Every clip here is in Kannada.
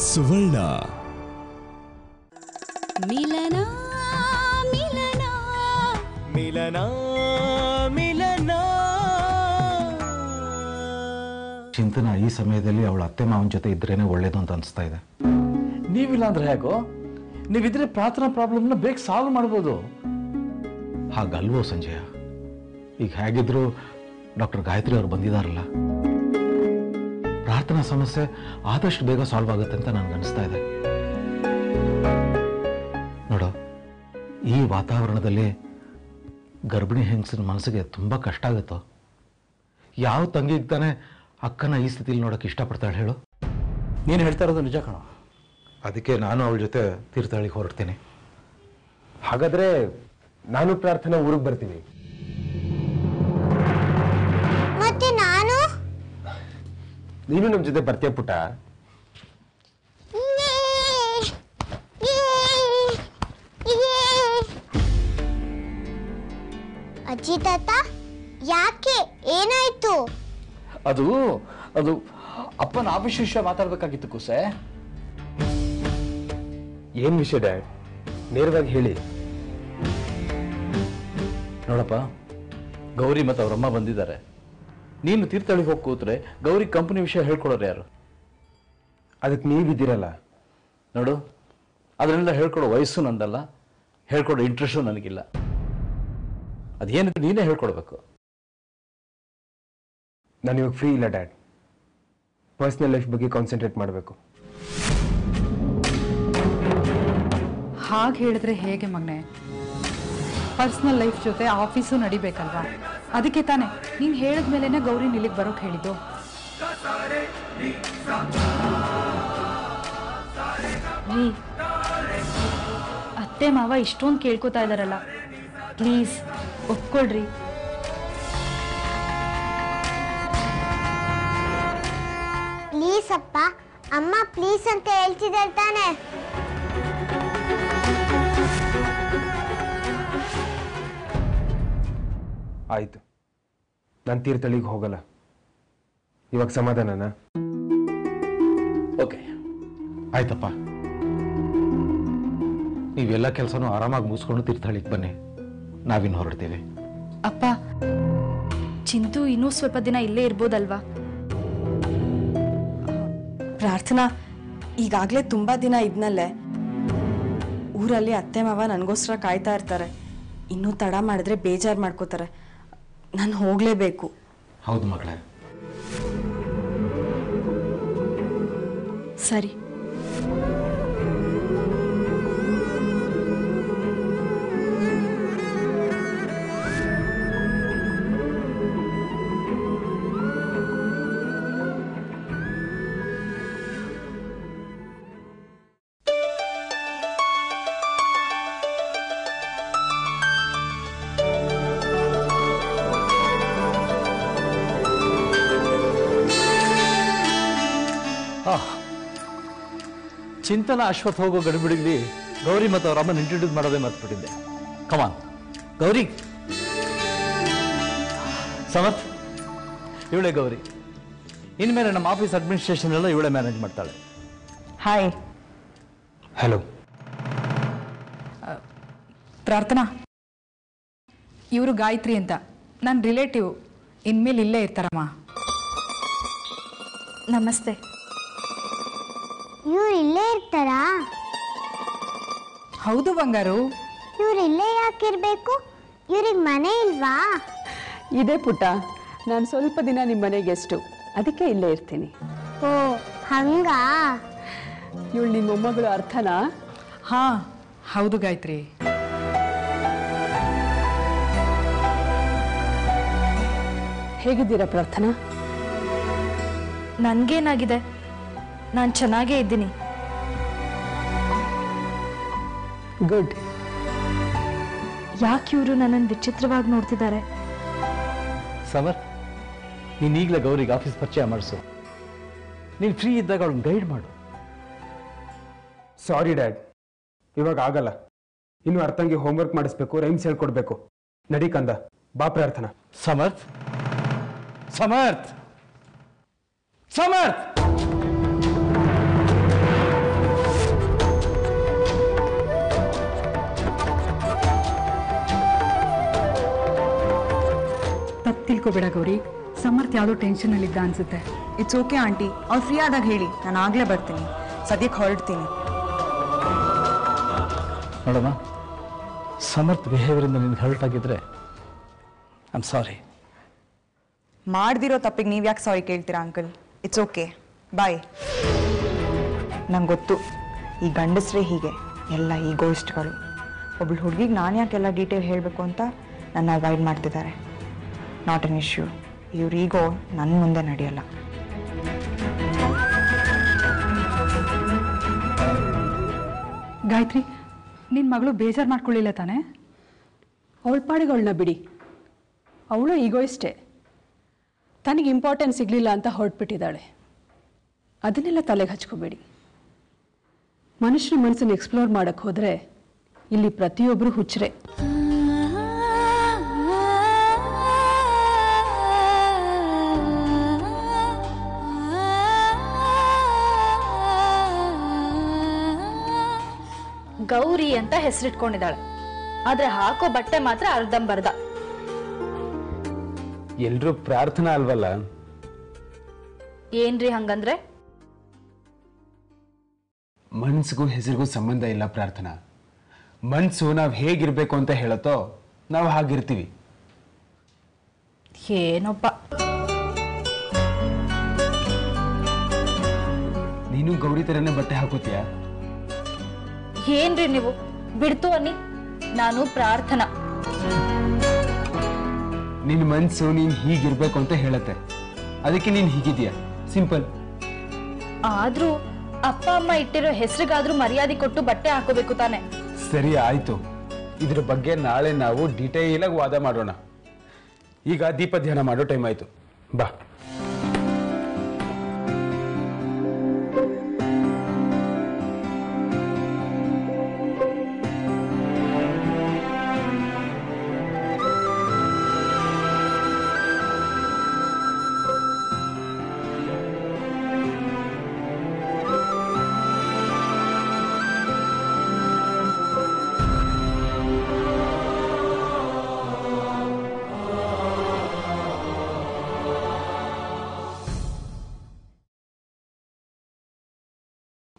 ಸುವರ್ಣ. ಮಿಲನ ಮಿಲನ ಮಿಲನ ಮಿಲನ. ಚಿಂತನ ಈ ಸಮಯದಲ್ಲಿ ಅವಳ ಅತ್ತೆ ಮಾವನ ಜೊತೆ ಇದ್ರೇನೆ ಒಳ್ಳೇದು ಅಂತ ಅನಿಸ್ತಾ ಇದೆ. ನೀವಿಲ್ಲ ಅಂದ್ರೆ ಹೇಗೋ? ನೀವಿದ್ರೆ ಪ್ರಾರ್ಥನಾ ಪ್ರಾಬ್ಲಮ್ನ ಬೇಗ ಸಾಲ್ವ್ ಮಾಡ್ಬೋದು. ಹಾಗಲ್ವೋ ಸಂಜಯ? ಈಗ ಹೇಗಿದ್ರು ಡಾಕ್ಟರ್ ಗಾಯತ್ರಿ ಅವರು ಬಂದಿದಾರಲ್ಲ, ಪ್ರಾರ್ಥನಾ ಸಮಸ್ಯೆ ಆದಷ್ಟು ಬೇಗ ಸಾಲ್ವ್ ಆಗುತ್ತೆ ಅಂತ ನನಗನ್ನಿಸ್ತಾ ಇದೆ. ನೋಡು, ಈ ವಾತಾವರಣದಲ್ಲಿ ಗರ್ಭಿಣಿ ಹೆಂಗಸಿನ ಮನಸ್ಸಿಗೆ ತುಂಬ ಕಷ್ಟ ಆಗುತ್ತೋ? ಯಾವ ತಂಗಿಗೆ ತಾನೆ ಅಕ್ಕನ ಈ ಸ್ಥಿತಿಲಿ ನೋಡೋಕೆ ಇಷ್ಟಪಡ್ತಾಳೆ ಹೇಳು? ನೀನು ಹೇಳ್ತಾ ಇರೋದು ನಿಜ ಕಣೋ. ಅದಕ್ಕೆ ನಾನು ಅವಳ ಜೊತೆ ತೀರ್ಥಹಳ್ಳಿಗೆ ಹೊರಡ್ತೀನಿ. ಹಾಗಾದ್ರೆ ನಾನು ಪ್ರಾರ್ಥನಾ ಊರಿಗೆ ಬರ್ತೀನಿ. ಮತ್ತೆ ನಾನು? ನೀನು ನಮ್ಮ ಜೊತೆ ಬರ್ತೀಯ ಪುಟ್ಟ? ಅಜ್ಜಿ ತಾತ, ಯಾಕೆ, ಏನಾಯ್ತು? ಅದು ಅಪ್ಪನ ಆಫೀಸ್ ವಿಷಯ ಮಾತಾಡ್ಬೇಕಾಗಿತ್ತು ಕೂಸೆ. ಏನ್ ವಿಷಯ ಡ್ಯಾಡ್? ನೇರವಾಗಿ ಹೇಳಿ. ನೋಡಪ್ಪ, ಗೌರಿ ಮತ್ತು ಅವರಮ್ಮ ಬಂದಿದ್ದಾರೆ. ನೀನು ತೀರ್ಥಹಳ್ಳಿಗೆ ಹೋಗಿ ಕೂತ್ರೆ ಗೌರಿ ಕಂಪನಿ ವಿಷಯ ಹೇಳ್ಕೊಡೋರು ಯಾರು? ಅದಕ್ಕೆ ನೀವಿದ್ದೀರಲ್ಲ. ನೋಡು, ಅದನ್ನೆಲ್ಲ ಹೇಳ್ಕೊಡೋ ವಯಸ್ಸು ನಂದಲ್ಲ, ಹೇಳ್ಕೊಡೋ ಇಂಟ್ರೆಸ್ಟು ನನಗಿಲ್ಲ. ಅದೇನಿದೆ ನೀನೇ ಹೇಳ್ಕೊಡ್ಬೇಕು. ನಾನು ಇವಾಗ ಫ್ರೀ ಇಲ್ಲ ಡ್ಯಾಡ್. ಪರ್ಸನಲ್ ಲೈಫ್ ಬಗ್ಗೆ ಕಾನ್ಸಂಟ್ರೇಟ್ ಮಾಡಬೇಕು. ಹಾಗೆ ಹೇಳಿದ್ರೆ ಹೇಗೆ ಮಗನೆ? ಪರ್ಸನಲ್ ಲೈಫ್ ಜೊತೆ ಆಫೀಸು ನಡಿಬೇಕಲ್ವಾ? ಅದಕ್ಕೆ ತಾನೆ ನೀನು ಹೇಳಿದ್ಮೇಲೆ ಗೌರಿ ಇಲ್ಲಿಗೆ ಬರೋಕೆ ಹೇಳಿದ್ದು. ರೀ, ಅತ್ತೆ ಮಾವ ಇಷ್ಟೊಂದು ಕೇಳ್ಕೊತಾ ಇದಾರಲ್ಲ, ಪ್ಲೀಸ್ ಒಪ್ಕೊಳ್ರಿ. ಪ್ಲೀಸ್ ಅಪ್ಪ, ಅಮ್ಮ ಪ್ಲೀಸ್ ಅಂತ ಹೇಳ್ತಿದ್ದಾರೆ ತಾನೆ. ಆಯ್ತು, ನಾನು ತೀರ್ಥಹಳ್ಳಿಗೆ ಹೋಗಲ್ಲ. ಇವಾಗ ಸಮಾಧಾನನಾ? ಓಕೆ, ಆಯ್ತಪ್ಪ. ನೀವೆಲ್ಲ ಕೆಲಸನೂ ಆರಾಮಾಗಿ ಮುಗಿಸ್ಕೊಂಡು ತೀರ್ಥಹಳ್ಳಿಗೆ ಬನ್ನಿ, ನಾವಿನ್ನು ಹೊರಡ್ತೀವಿ. ಅಪ್ಪ, ಚಿಂತು ಇನ್ನೂ ಸ್ವಲ್ಪ ದಿನ ಇಲ್ಲೇ ಇರ್ಬೋದಲ್ವಾ? ಪ್ರಾರ್ಥನಾ ಈಗಾಗಲೇ ತುಂಬ ದಿನ ಇದ್ನಲ್ಲೇ. ಊರಲ್ಲಿ ಅತ್ತೆ ಮಾವ ನನಗೋಸ್ಕರ ಕಾಯ್ತಾ ಇರ್ತಾರೆ. ಇನ್ನೂ ತಡ ಮಾಡಿದ್ರೆ ಬೇಜಾರು ಮಾಡ್ಕೋತಾರೆ. ನಾನು ಹೋಗಲೇಬೇಕು. ಹೌದು ಮಗಳೇ. ಸರಿ. ಚಿಂತನ ಅಶ್ವಥ್ ಹೋಗೋ ಗಡಿಬಿಡಿಲಿ ಗೌರಿ ಮತ್ತು ಅವ್ರ ಅಮ್ಮನ ಇಂಟ್ರೊಡ್ಯೂಸ್ ಮಾಡೋದೇ ಮರ್ತ್ಬಿಟ್ಟಿದ್ದೆ. ಕಮಾನ್ ಗೌರಿ. ಸಮರ್ಥ್, ಇವಳೆ ಗೌರಿ. ಇನ್ಮೇಲೆ ನಮ್ಮ ಆಫೀಸ್ ಅಡ್ಮಿನಿಸ್ಟ್ರೇಷನ್ ಎಲ್ಲ ಇವಳೆ ಮ್ಯಾನೇಜ್ ಮಾಡ್ತಾಳೆ. ಹಾಯ್. ಹಲೋ. ಪ್ರಾರ್ಥನಾ, ಇವರು ಗಾಯತ್ರಿ ಅಂತ ನನ್ನ ರಿಲೇಟಿವ್. ಇನ್ಮೇಲೆ ಇಲ್ಲೇ ಇರ್ತಾರಮ್ಮ. ನಮಸ್ತೆ. ಇವ್ರು ಇಲ್ಲೇ ಇರ್ತಾರಾ? ಹೌದು ಬಂಗಾರು. ಇವ್ರು ಇಲ್ಲೇ ಯಾಕಿರ್ಬೇಕು? ಇವ್ರಿಗೆ ಮನೆ ಇಲ್ವಾ? ಇದೆ ಪುಟ್ಟ, ನಾನು ಸ್ವಲ್ಪ ದಿನ ನಿಮ್ಮ ಮನೆಗೆ ಗೆಸ್ಟು, ಅದಕ್ಕೆ ಇಲ್ಲೇ ಇರ್ತೀನಿ. ಓ ಹಂಗಾ? ಇವಳು ನಿಮ್ಮ ಮೊಮ್ಮಗಳು ಅರ್ಥನಾ? ಹಾ ಹೌದು ಗಾಯತ್ರಿ. ಹೇಗಿದ್ದೀರಾ ಪ್ರಾರ್ಥನಾ? ನನ್ಗೇನಾಗಿದೆ, ನಾನು ಚೆನ್ನಾಗೇ ಇದ್ದೀನಿ. ಗುಡ್. ಯಾಕೆ ಇವರು ನನ್ನನ್ನು ವಿಚಿತ್ರವಾಗಿ ನೋಡ್ತಿದ್ದಾರೆ? ಸಮರ್, ನೀನು ಈಗಲೇ ಗೌರಿಗೆ ಆಫೀಸ್ ಪರಿಚಯ ಮಾಡಿಸು. ನೀನು ಫ್ರೀ ಇದ್ದಾಗ ಅವಳನ್ನ ಗೈಡ್ ಮಾಡು. ಸಾರಿ ಡ್ಯಾಡ್, ಇವಾಗ ಆಗಲ್ಲ. ಇನ್ನು ಅರ್ಥಂಗೆ ಹೋಮ್ವರ್ಕ್ ಮಾಡಿಸ್ಬೇಕು, ರೈಮ್ಸ್ ಹೇಳ್ಕೊಡ್ಬೇಕು. ನಡಿ ಕಂದ, ಬಾ ಪ್ರಾರ್ಥನಾ. ಸಮರ್ಥ್, ಸಮರ್ಥ್, ಸಮರ್ಥ್. ತಿಳ್ಕೊಬೇಡ ಗೌರಿ. ಸಮರ್ಥ್ ಯಾವುದೋ ಟೆನ್ಷನಲ್ಲಿದ್ದ ಅನ್ಸುತ್ತೆ. ಇಟ್ಸ್ ಓಕೆ ಆಂಟಿ, ಅವ್ರು ಫ್ರೀ ಆದಾಗ ಹೇಳಿ, ನಾನು ಆಗಲೇ ಬರ್ತೀನಿ. ಸದ್ಯಕ್ಕೆ ಹೊರಡ್ತೀನಿ. ನೋಡಮ್ಮ, ಸಮರ್ಥ್ ಬಿಹೇವಿಯರಿಂದ ನಿನ್ಗೆ ಹರ್ಟ್ ಆಗಿದ್ರೆ ಐ ಆಮ್ ಸಾರಿ. ಮಾಡ್ದಿರೋ ತಪ್ಪಿಗೆ ನೀವು ಯಾಕೆ ಸಾರಿ ಕೇಳ್ತೀರಾ ಅಂಕಲ್? ಇಟ್ಸ್ ಓಕೆ, ಬಾಯ್. ನಂಗೆ ಗೊತ್ತು, ಈ ಗಂಡಸ್ರೇ ಹೀಗೆ, ಎಲ್ಲ ಈಗೋಯಿಸ್ಟ್ಗಳು. ಒಬ್ಳು ಹುಡುಗಿಗೆ ನಾನು ಯಾಕೆಲ್ಲ ಡೀಟೇಲ್ ಹೇಳಬೇಕು ಅಂತ ನನ್ನ ಅವಾಯ್ಡ್ ಮಾಡ್ತಿದ್ದಾರೆ. Not an issue. ಇವ್ರ ಈಗೋ ನನ್ನ ಮುಂದೆ ನಡೆಯಲ್ಲ. ಗಾಯತ್ರಿ, ನಿನ್ನ ಮಗಳು ಬೇಜಾರು ಮಾಡ್ಕೊಳ್ಳಿಲ್ಲ ತಾನೇ? ಅವಳ ಪಾಡಿಗಳನ್ನ ಬಿಡಿ. ಅವಳು ಈಗೋಯಿಸ್ಟೇ. ತನಗೆ ಇಂಪಾರ್ಟೆನ್ಸ್ ಸಿಗಲಿಲ್ಲ ಅಂತ ಹೊರಟ್ಬಿಟ್ಟಿದ್ದಾಳೆ. ಅದನ್ನೆಲ್ಲ ತಲೆಗೆ ಹಚ್ಕೋಬೇಡಿ. ಮನುಷ್ಯನ ಮನಸ್ಸನ್ನು ಎಕ್ಸ್ಪ್ಲೋರ್ ಮಾಡೋಕ್ಕೆ ಹೋದರೆ ಇಲ್ಲಿ ಪ್ರತಿಯೊಬ್ಬರು ಹುಚ್ಚರೆ. ಗೌರಿ ಅಂತ ಹೆಸರಿಟ್ಕೊಂಡಿದ್ದಾಳೆ, ಆದ್ರೆ ಹಾಕೋ ಬಟ್ಟೆ ಮಾತ್ರ ಅರ್ಧಂಬರ್ಧ. ಎಲ್ರೂ ಪ್ರಾರ್ಥನಾ ಅಲ್ವಲ್ಲ? ಏನ್ರಿ ಹಂಗಂದ್ರೆ? ಮನ್ಸಿಗೂ ಹೆಸರಿಗೂ ಸಂಬಂಧ ಇಲ್ಲ ಪ್ರಾರ್ಥನಾ. ಮನ್ಸು ನಾವು ಹೇಗಿರ್ಬೇಕು ಅಂತ ಹೇಳತ್ತೋ ನಾವು ಹಾಗಿರ್ತೀವಿ. ಏನೊಬ್ಬ ನೀನು ಗೌರಿ ತರನೇ ಬಟ್ಟೆ ಹಾಕೋತೀಯ? ಏನ್ರಿ ನೀವು, ಬಿಡ್ತು ಅನ್ನಿ. ನಾನು ಪ್ರಾರ್ಥನಾ. ನಿನ್ನ ಮನ್ಸು ನೀನ್ ಹೀಗಿರ್ಬೇಕು ಅಂತ ಹೇಳತ್ತೆ, ಅದಕ್ಕೆ ನೀನ್ ಹೀಗಿದ್ಯಾ. ಸಿಂಪಲ್. ಆದ್ರೂ ಅಪ್ಪ ಅಮ್ಮ ಇಟ್ಟಿರೋ ಹೆಸರಿಗಾದ್ರೂ ಮರ್ಯಾದೆ ಕೊಟ್ಟು ಬಟ್ಟೆ ಹಾಕೋಬೇಕು ತಾನೆ. ಸರಿ ಆಯ್ತು, ಇದ್ರ ಬಗ್ಗೆ ನಾಳೆ ನಾವು ಡೀಟೇಲ್ ಆಗಿ ವಾದ ಮಾಡೋಣ. ಈಗ ದೀಪ ಧ್ಯಾನ ಮಾಡೋ ಟೈಮ್ ಆಯ್ತು, ಬಾ.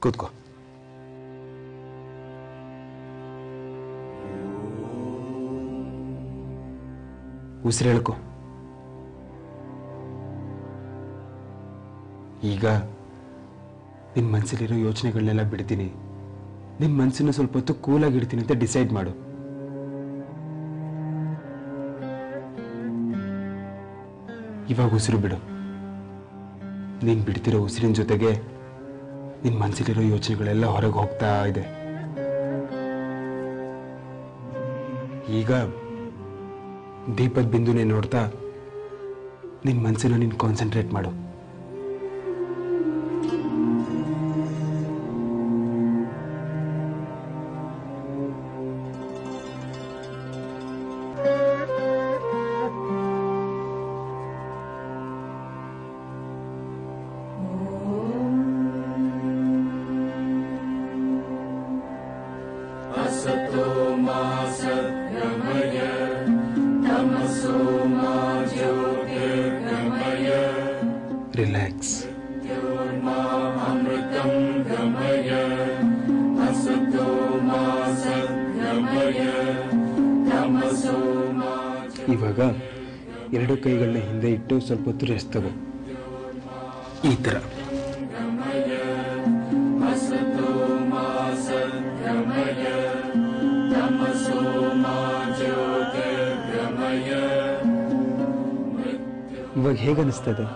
ಕೂತ್ಕೋ. ಉಸಿರು ಹೇಳ್ಕೊ. ಈಗ ನಿನ್ನ ಮನಸ್ಸಲ್ಲಿರೋ ಯೋಚನೆಗಳನ್ನೆಲ್ಲ ಬಿಡ್ತೀನಿ, ನಿನ್ನ ಮನಸ್ಸನ್ನು ಸ್ವಲ್ಪ ಹೊತ್ತು ಕೂಲಾಗಿ ಇಡ್ತೀನಿ ಅಂತ ಡಿಸೈಡ್ ಮಾಡು. ಇವಾಗ ಉಸಿರು ಬಿಡು. ನೀನು ಬಿಡ್ತಿರೋ ಉಸಿರಿನ ಜೊತೆಗೆ ನಿನ್ನ ಮನಸ್ಸಲ್ಲಿರೋ ಯೋಚನೆಗಳೆಲ್ಲ ಹೊರಗೆ ಹೋಗ್ತಾ ಇದೆ. ಈಗ ದೀಪದ ಬಿಂದುನೇ ನೋಡ್ತಾ ನಿನ್ನ ಮನಸ್ಸನ್ನ ನೀನು ಕಾನ್ಸಂಟ್ರೇಟ್ ಮಾಡು. ರಿಲ್ಯಾಕ್ಸ್. ಇವಾಗ ಎರಡು ಕೈಗಳನ್ನ ಹಿಂದೆ ಇಟ್ಟು ಸ್ವಲ್ಪ ಹೊತ್ತು ರೆಸ್ಟ್ ತಗೋ. ಈ ಥರ. ಇವಾಗ ಹೇಗನ್ನಿಸ್ತದೆ?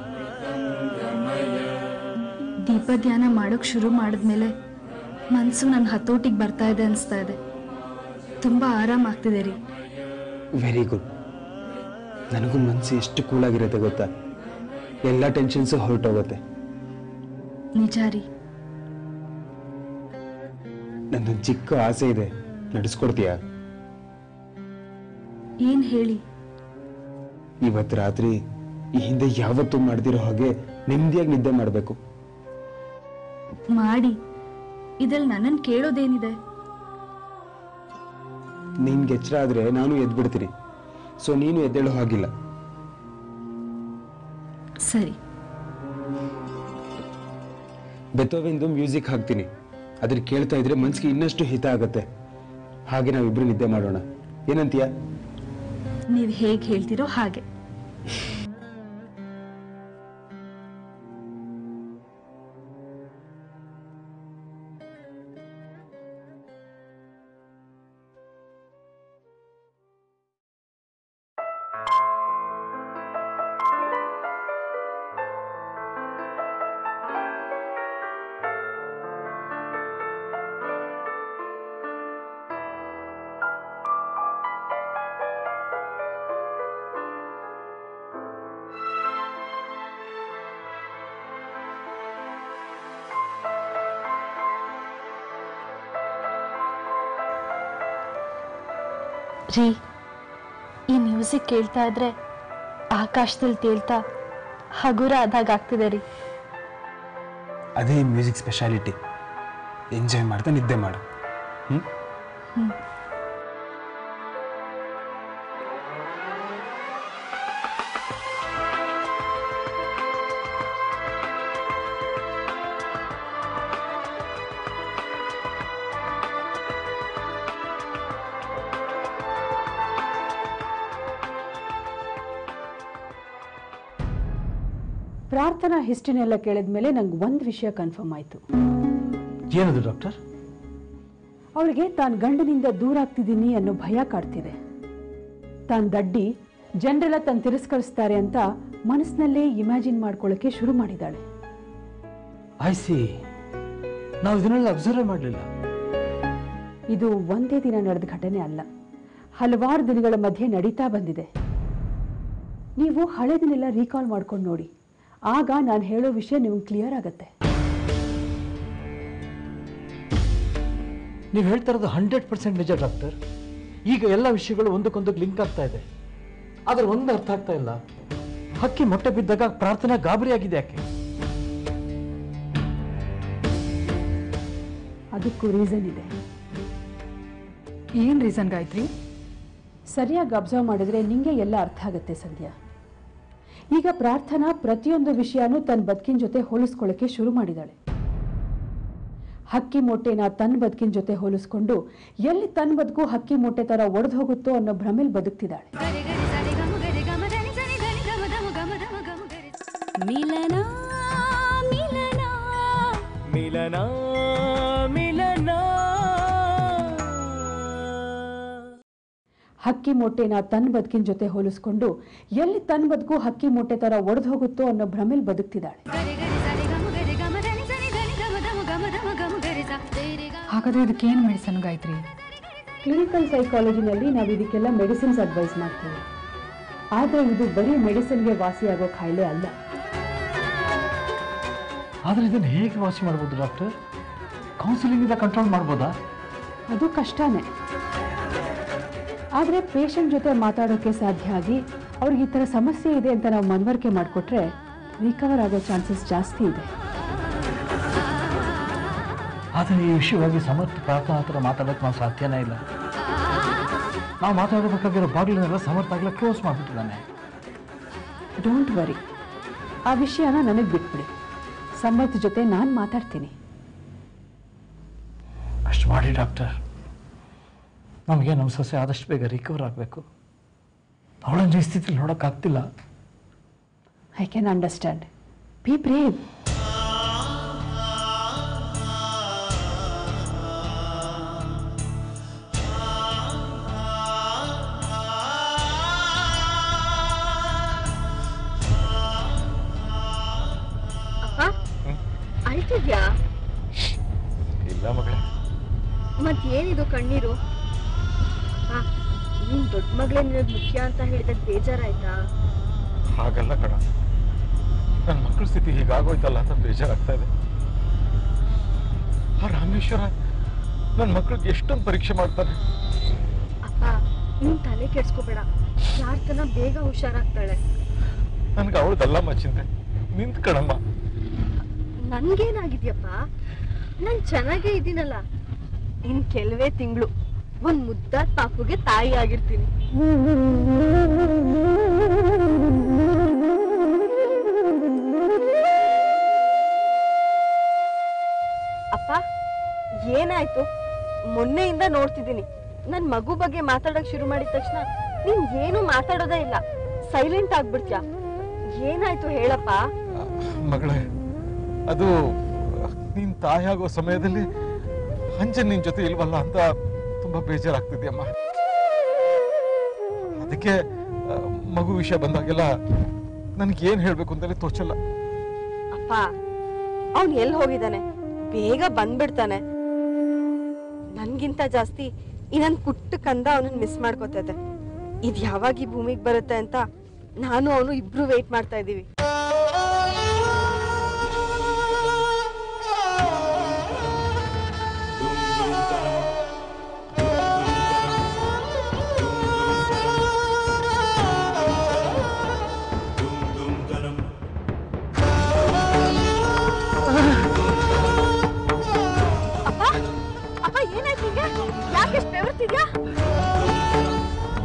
ದೀಪ ಧ್ಯಾನ ಮಾಡೋಕ್ ಶುರು ಮಾಡಿದ್ಮೇಲೆ ಮನ್ಸು ನನ್ನ ಹತೋಟಿಗೆ ಬರ್ತಾ ಇದೆ ಅನಿಸ್ತಾ ಇದೆ. ತುಂಬಾ ಆರಾಮಾಗ್ತಿದೆ ರೀ. Very good. ನನಗೂ ಮನಸ್ಸು ಎಷ್ಟು ಕೂಲಾಗಿರುತ್ತೆ ಗೊತ್ತಾ? ಎಲ್ಲ ಟೆನ್ಷನ್ಸು ಹೊರಟೋಗುತ್ತೆ. ನಿಜ ರೀ. ನನ್ನೊಂದು ಚಿಕ್ಕ ಆಸೆ ಇದೆ, ನಡೆಸ್ಕೊಡ್ತೀಯಾ? ಏನ್ ಹೇಳಿ? ಇವತ್ತು ರಾತ್ರಿ ಈ ಹಿಂದೆ ಯಾವತ್ತೂ ಮಾಡ್ದಿರೋ ಹಾಗೆ ನೆಮ್ಮದಿಯಾಗಿ ನಿದ್ದೆ ಮಾಡಬೇಕು. ಮಾಡಿ. ಇದ್ರಲ್ಲಿ ನನ್ನನ್ನು ಕೇಳೋದೇನಿದೆ? ನಿನ್ಗೆ ಎಚ್ಚರ ಆದ್ರೆ ನಾನು ಎದ್ಬಿಡ್ತೀನಿ. ಸೊ ನೀನು ಎದ್ದೇಳೋ ಹಾಗಿಲ್ಲ. ಸರಿ. ಬೆಥೋವೆನ್ದು ಮ್ಯೂಸಿಕ್ ಹಾಕ್ತೀನಿ. ಅದ್ರ ಕೇಳ್ತಾ ಇದ್ರೆ ಮನ್ಸಿಗೆ ಇನ್ನಷ್ಟು ಹಿತ ಆಗತ್ತೆ. ಹಾಗೆ ನಾವಿಬ್ರು ನಿದ್ದೆ ಮಾಡೋಣ, ಏನಂತೀಯ? ನೀವು ಹೇಗೆ ಹೇಳ್ತೀರೋ ಹಾಗೆ. ರೀ, ಈ ಮ್ಯೂಸಿಕ್ ಕೇಳ್ತಾ ಇದ್ರೆ ಆಕಾಶದಲ್ಲಿ ತೇಲ್ತಾ ಹಗುರ ಆದಾಗ ಆಗ್ತಿದೆ ರೀ. ಅದೇ ಮ್ಯೂಸಿಕ್ ಸ್ಪೆಷಾಲಿಟಿ. ಎಂಜಾಯ್ ಮಾಡ್ತಾ ನಿದ್ದೆ ಮಾಡು. ಪ್ರಾರ್ಥನಾ ಹಿಸ್ಟ್ರಿನೆಲ್ಲ ಕೇಳಿದ್ಮೇಲೆ ನಂಗೆ ಒಂದು ವಿಷಯ ಕನ್ಫರ್ಮ್ ಆಯಿತು. ಏನದು ಡಾಕ್ಟರ್? ಅವಳಿಗೆ ತಾನು ಗಂಡನಿಂದ ದೂರ ಆಗ್ತಿದ್ದೀನಿ ಅನ್ನೋ ಭಯ ಕಾಡ್ತಿದೆ. ತಾನು ದಡ್ಡಿ, ಜನರೆಲ್ಲ ತಾನು ತಿರಸ್ಕರಿಸ್ತಾರೆ ಅಂತ ಮನಸ್ಸಿನಲ್ಲೇ ಇಮ್ಯಾಜಿನ್ ಮಾಡ್ಕೊಳ್ಳೋಕೆ ಶುರು ಮಾಡಿದ್ದಾಳೆ. I C. ನಾವು ಇದನ್ನೆಲ್ಲ ಅಬ್ಸರ್ವ್ ಮಾಡಲಿಲ್ಲ. ಇದು ಒಂದೇ ದಿನ ನಡೆದ ಘಟನೆ ಅಲ್ಲ, ಹಲವಾರು ದಿನಗಳ ಮಧ್ಯೆ ನಡೀತಾ ಬಂದಿದೆ. ನೀವು ಹಳೆದನ್ನೆಲ್ಲ ರೀಕಾಲ್ ಮಾಡ್ಕೊಂಡು ನೋಡಿ, ಆಗ ನಾನು ಹೇಳೋ ವಿಷಯ ನಿಮ್ಗೆ ಕ್ಲಿಯರ್ ಆಗತ್ತೆ. ನೀವು ಹೇಳ್ತಾ ಇರೋದು 100% ನಿಜ ಡಾಕ್ಟರ್. ಈಗ ಎಲ್ಲ ವಿಷಯಗಳು ಒಂದಕ್ಕೊಂದಕ್ಕೆ ಲಿಂಕ್ ಆಗ್ತಾ ಇದೆ. ಆದ್ರೆ ಒಂದು ಅರ್ಥ ಆಗ್ತಾ ಇಲ್ಲ, ಹಕ್ಕಿ ಮೊಟ್ಟೆ ಬಿದ್ದಾಗ ಪ್ರಾರ್ಥನಾ ಗಾಬರಿ ಆಗಿದೆ ಯಾಕೆ? ಅದಕ್ಕೂ ರೀಸನ್ ಇದೆ. ಏನ್ ರೀಸನ್ ಗಾಯತ್ರಿ? ಸರಿಯಾಗಿ ಅಬ್ಸರ್ವ್ ಮಾಡಿದ್ರೆ ನಿಂಗೆ ಎಲ್ಲ ಅರ್ಥ ಆಗುತ್ತೆ ಸಂಧ್ಯಾ. ಈಗ ಪ್ರಾರ್ಥನಾ ಪ್ರತಿಯೊಂದು ವಿಷಯನೂ ತನ್ನ ಬದುಕಿನ ಜೊತೆ ಹೋಲಿಸ್ಕೊಳ್ಳೋಕೆ ಶುರು ಮಾಡಿದಾಳೆ. ಹಕ್ಕಿ ಮೊಟ್ಟೆನ ತನ್ನ ಬದುಕಿನ ಜೊತೆ ಹೋಲಿಸ್ಕೊಂಡು ಎಲ್ಲಿ ತನ್ನ ಬದುಕು ಹಕ್ಕಿ ಮೊಟ್ಟೆ ತರ ಒಡೆದು ಹೋಗುತ್ತೋ ಅನ್ನೋ ಭ್ರಮೆಲ್ ಬದುಕ್ತಿದ್ದಾಳೆ. ಮಿಲನ ಮಿಲನ ಮಿಲನ ಮಿಲನ. ಹಕ್ಕಿ ಮೊಟ್ಟೆನ ತನ್ನ ಬದುಕಿನ ಜೊತೆ ಹೋಲಿಸ್ಕೊಂಡು ಎಲ್ಲಿ ತನ್ನ ಬದುಕು ಹಕ್ಕಿ ಮೊಟ್ಟೆ ತರ ಒಡೆದು ಹೋಗುತ್ತೋ ಅನ್ನೋ ಭ್ರಮೆಲ್ ಬದುಕ್ತಿದ್ದಾಳೆ. ಹಾಗಾದ್ರೆ ಇದಕ್ಕೇನು ಮೆಡಿಸನ್ ಗಾಯತ್ರಿ? ಕ್ಲಿನಿಕಲ್ ಸೈಕಾಲಜಿನಲ್ಲಿ ನಾವು ಇದಕ್ಕೆಲ್ಲ ಮೆಡಿಸಿನ್ಸ್ ಅಡ್ವೈಸ್ ಮಾಡ್ತೀವಿ. ಆದರೆ ಇದು ಬರೀ ಮೆಡಿಸಿನ್ಗೆ ವಾಸಿಯಾಗೋ ಕಾಯಿಲೆ ಅಲ್ಲ. ಆದ್ರೆ ಇದನ್ನು ಹೇಗೆ ವಾಸಿ ಮಾಡ್ಬೋದು ಡಾಕ್ಟರ್? ಕೌನ್ಸಿಲಿಂಗ್ ಇಂದ ಕಂಟ್ರೋಲ್ ಮಾಡ್ಬೋದಾ? ಅದು ಕಷ್ಟನೇ. ಆದರೆ ಪೇಷಂಟ್ ಜೊತೆ ಮಾತಾಡೋಕ್ಕೆ ಸಾಧ್ಯ ಆಗಿ ಅವ್ರಿಗೆ ಈ ಥರ ಸಮಸ್ಯೆ ಇದೆ ಅಂತ ನಾವು ಮನವರಿಕೆ ಮಾಡಿಕೊಟ್ರೆ ರಿಕವರ್ ಆಗೋ ಚಾನ್ಸಸ್ ಜಾಸ್ತಿ ಇದೆ. ಆದರೆ ಈ ವಿಷಯವಾಗಿ ಸಮರ್ಥ ಪ್ರಾರ್ಥನಾ ಹತ್ರ ಮಾತಾಡೋಕ್ಕೆ ನಾವು ಸಾಧ್ಯನೇ ಇಲ್ಲ. ನಾವು ಮಾತಾಡಬೇಕಾಗಿರೋ ಬಾಗಿಲನ್ನೆಲ್ಲ ಸಮರ್ಥ ಆಗಲೇ ಕ್ಲೋಸ್ ಮಾಡಿಬಿಟ್ಟಿದ್ದಾನೆ. ಡೋಂಟ್ ವರಿ, ಆ ವಿಷಯನ ನನಗೆ ಬಿಟ್ಬಿಡಿ. ಸಮರ್ಥ ಜೊತೆ ನಾನು ಮಾತಾಡ್ತೀನಿ. ಅಷ್ಟು ಮಾಡಿ ಡಾಕ್ಟರ್. ನಮಗೆ ನಮ್ಮ ಸೊಸೆ ಆದಷ್ಟು ಬೇಗ ರಿಕವರ್ ಆಗಬೇಕು. ಅವಳನ್ನು ಈ ಸ್ಥಿತಿಲಿ ನೋಡೋಕ್ಕಾಗ್ತಿಲ್ಲ. I can understand. Be brave. ಅಳ್ತಿದ್ಯಾ? ಇಲ್ಲ ಮಗಳೇ. ಮತ್ತೇನಿದು ಕಣ್ಣೀರು? ನೀನ್ ದೊಡ್ಡ ಮಗಳೇ ನಿನಗೆ ಮುಖ್ಯ ಅಂತ ಹೇಳಿದಾಗ ಬೇಜಾರಾಯ್ತಾ? ಹಾಗಲ್ಲ ಕಣ, ನನ್ನ ಮಕ್ಕಳ ಸ್ಥಿತಿ ಹೀಗಾಗೋಯ್ತಲ್ಲ ಅಂತ ಬೇಜಾರಾಗ್ತಾ ಇದೆ. ಆ ರಾಮೇಶ್ವರ ನನ್ನ ಮಕ್ಕಳಿಗೆ ಎಷ್ಟೊಂದು ಪರೀಕ್ಷೆ ಮಾಡ್ತಾನೆ. ಅಪ್ಪ, ನೀನ್ ತಲೆ ಕೆಡ್ಸ್ಕೋಬೇಡ. ಪ್ರಾರ್ಥನಾ ಬೇಗ ಹುಷಾರಾಗ್ತಾಳೆ. ನನ್ಗೆ ಅವಳದಲ್ಲಮ್ಮ ಚಿಂತೆ, ನಿಂತ್ ಕಣಮ್ಮ. ನನ್ಗೇನಾಗಿದ್ಯಪ್ಪ? ನಾನ್ ಚೆನ್ನಾಗೇ ಇದ್ದೀನಲ್ಲ. ಇನ್ ಕೆಲವೇ ತಿಂಗಳು ಒಂದ್ ಮುದ್ದಾದ ಪಾಪುಗೆ ತಾಯಿ ಆಗಿರ್ತೀನಿ. ಏನಾಯ್ತು? ಮೊನ್ನೆಯಿಂದ ನೋಡ್ತಿದ್ದೀನಿ. ನನ್ ಮಗು ಬಗ್ಗೆ ಮಾತಾಡಕ್ ಶುರು ಮಾಡಿದ ತಕ್ಷಣ ನೀನ್ ಏನು ಮಾತಾಡೋದೇ ಇಲ್ಲ, ಸೈಲೆಂಟ್ ಆಗ್ಬಿಡ್ತ್ಯಾ. ಏನಾಯ್ತು ಹೇಳಪ್ಪ. ಮಗಳೇ, ಅದು ನೀನ್ ತಾಯಿಯಾಗೋ ಸಮಯದಲ್ಲಿ ಅಂಜನ್ ನಿನ್ ಜೊತೆ ಇಲ್ವಲ್ಲ ಅಂತ ತುಂಬಾ ಬೇಜಾರಾಗ್ತಿದ್ಯಮ್ಮ. ಅದಕ್ಕೆ ಮಗು ವಿಷಯ ಬಂದಾಗೆಲ್ಲ ನನ್ಗೆ ಏನ್ ಹೇಳ್ಬೇಕು ಅಂತಲೇ ತೋಚಲ್ಲ. ಅಪ್ಪ, ಅವನ್ ಎಲ್ಲಿ ಹೋಗಿದ್ದಾನೆ? ಬೇಗ ಬಂದ್ಬಿಡ್ತಾನೆ. ನನ್ಗಿಂತ ಜಾಸ್ತಿ ಈ ನನ್ ಪುಟ್ಟ ಕಂದ ಅವನನ್ನ ಮಿಸ್ ಮಾಡ್ಕೋತೈತೆ. ಇದ್ ಯಾವಾಗ ಈ ಭೂಮಿಗೆ ಬರುತ್ತೆ ಅಂತ ನಾನು ಅವನು ಇಬ್ರು ವೇಟ್ ಮಾಡ್ತಾ ಇದೀವಿ.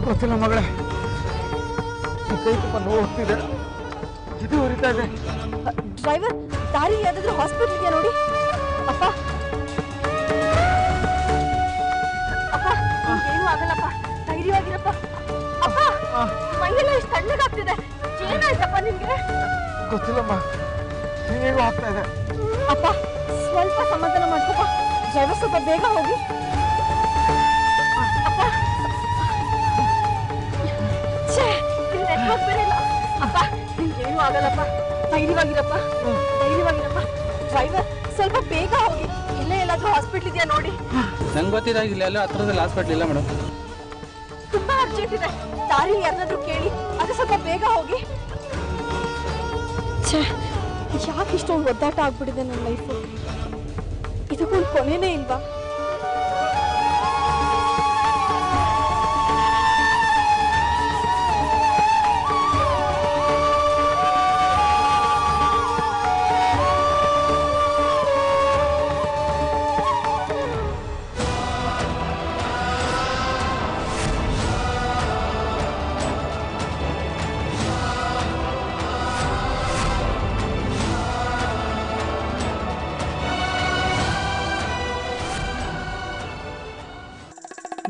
ಗೊತ್ತಿಲ್ಲ ಮಗಳೇ, ಕೈ ತುಂಬ ನೋಡ್ತಿದೆ, ಇದು ಹೊರಿತಾ ಇದೆ. ಡ್ರೈವರ್, ದಾರಿ ಯಾವ್ದಾದ್ರು ಹಾಸ್ಪಿಟಲ್ ಇದೆಯಾ ನೋಡಿ. ಅಪ್ಪ ಅಪ್ಪ, ಏನು ಆಗಲ್ಲಪ್ಪ, ಧೈರ್ಯವಾಗಿರಪ್ಪ. ಅಪ್ಪ, ಮೈಯೆಲ್ಲ ಇಷ್ಟು ತಣ್ಣಗಾಗ್ತಿದೆ, ಏನಾಯ್ತಪ್ಪ ನಿಮ್ಗೆ? ಗೊತ್ತಿಲ್ಲಮ್ಮ, ಹೇಗೋ ಆಗ್ತಾ ಇದೆ. ಅಪ್ಪ, ಸ್ವಲ್ಪ ಸಮಾಧಾನ ಮಾಡ್ಕೊಪ್ಪ. ಡ್ರೈವರ್ ಸ್ವಲ್ಪ ಬೇಗ ಹೋಗಿ. ಅಪ್ಪ, ಅಪ್ಪ, ನಿಮ್ಗೇನು ಆಗಲ್ಲಪ್ಪ, ಧೈರ್ಯವಾಗಿರಪ್ಪ, ಧೈರ್ಯವಾಗಿರಪ್ಪ. ಡ್ರೈವರ್, ಸ್ವಲ್ಪ ಬೇಗ ಹೋಗಿ. ಇಲ್ಲೇ ಎಲ್ಲಾದ್ರೂ ಹಾಸ್ಪಿಟ್ಲ್ ಇದೆಯಾ ನೋಡಿ. ನಂಗೆ ಗೊತ್ತಿದಾಗ ಇಲ್ಲ, ಎಲ್ಲ ಹತ್ರದಲ್ಲಿ ಹಾಸ್ಪಿಟ್ಲ್ ಇಲ್ಲ ಮೇಡಮ್. ತುಂಬಾ ಅರ್ಜೆಂಟ್ ಇದೆ, ದಾರಿ ಯಾರನ್ನಾದ್ರೂ ಕೇಳಿ, ಅದು ಸ್ವಲ್ಪ ಬೇಗ ಹೋಗಿ. ಯಾಕೆ ಇಷ್ಟೊಂದು ಒದ್ದಾಟ ಆಗ್ಬಿಟ್ಟಿದೆ ನನ್ನ ಲೈಫು? ಇದಕ್ಕೊಂದು ಕೊನೆನೇ ಇಲ್ವಾ?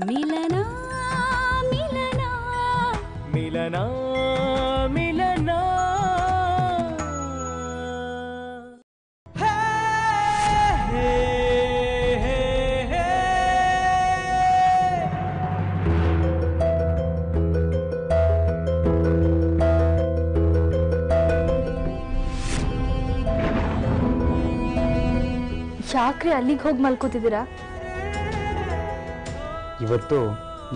ಮಿಲನ ಮಿಲನ ಮಿಲನ ಮಿಲನ. ಯಾಕ್ರಿ ಅಲ್ಲಿಗೆ ಹೋಗಿ ಮಲ್ಕೋತಿದ್ದೀರಾ? ಇವತ್ತು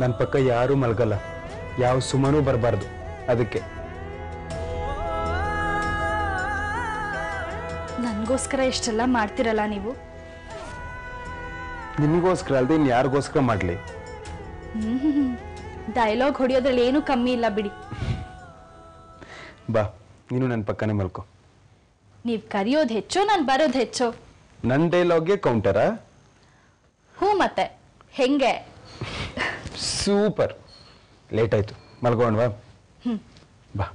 ನನ್ನ ಪಕ್ಕ ಯಾರೂ ಮಲ್ಗಲ್ಲ, ಯಾವ ಸುಮ್ಮನೂ ಬರಬಾರ್ದು, ಅದಕ್ಕೆ. ನನಗೋಸ್ಕರ ಇಷ್ಟೆಲ್ಲ ಮಾಡ್ತಿರಲ್ಲ ನೀವು? ನಿಮಗೋಸ್ಕರ ಅಲ್ಲದೆ ಇನ್ನು ಯಾರಿಗೋಸ್ಕರ ಮಾಡಲಿ? ಡೈಲಾಗ್ ಹೊಡಿಯೋದ್ರಲ್ಲಿ ಏನೂ ಕಮ್ಮಿ ಇಲ್ಲ ಬಿಡಿ. ಬಾ, ನೀನು ನನ್ನ ಪಕ್ಕನೇ ಮಲ್ಕೋ. ನೀವು ಕರೆಯೋದು ಹೆಚ್ಚೋ, ನಾನು ಬರೋದು ಹೆಚ್ಚೋ? ನನ್ನ ಡೈಲಾಗ್ಗೆ ಕೌಂಟರಾ? ಹ್ಞೂ, ಮತ್ತೆ ಹೆಂಗೆ? ಸೂಪರ್. ಲೇಟ್ ಆಯ್ತು, ಮಲ್ಗೋಣವಾ? ಬಾ.